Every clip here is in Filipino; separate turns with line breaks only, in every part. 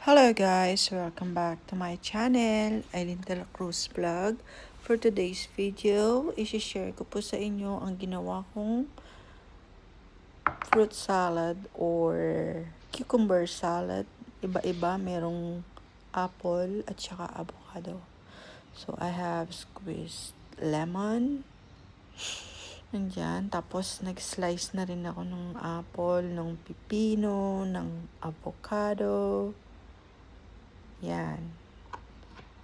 Hello guys, welcome back to my channel, Aileen De La Cruz Vlog. For today's video, isi-share ko po sa inyo ang ginawa kong fruit salad or cucumber salad. Iba-iba, merong apple at saka avocado. So I have squeezed lemon. Nandyan. Tapos nag-slice na rin ako ng apple, ng pipino, ng avocado. Yan.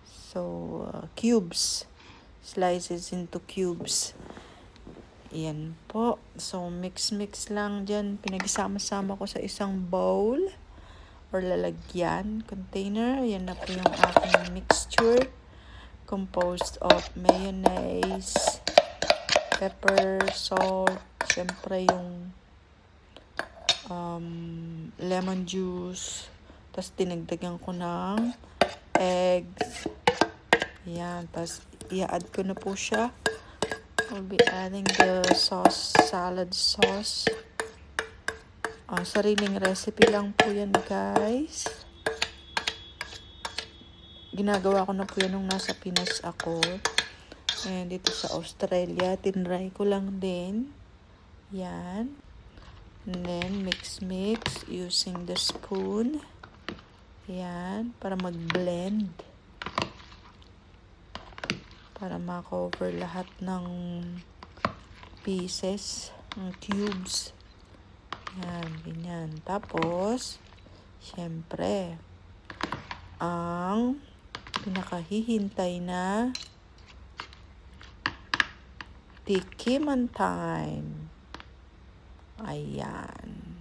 So, cubes. Slices into cubes. Yan po. So, mix-mix lang dyan. Pinagsama-sama ko sa isang bowl or lalagyan, container. Yan na po yung aking mixture. Composed of mayonnaise, pepper, salt, syempre yung lemon juice. Tapos dinagdagan ko ng eggs. Yan. Tapos i-add ko na po siya. I'll be adding the sauce, salad sauce. Sariling recipe lang po yan, guys. Ginagawa ko na po yan nung nasa Pinas ako. And dito sa Australia, tinry ko lang din. Yan. And then, mix using the spoon. Yan, para mag-blend. Para ma-cover lahat ng pieces, ng cubes. Yan, ganyan. Tapos, syempre, ang pinakahihintay na tikiman time. Ayan.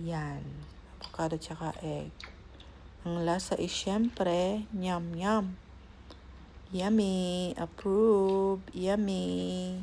Yan. Avocado tsaka egg. Ang lasa is syempre, yum. Yummy. Approve. Yummy.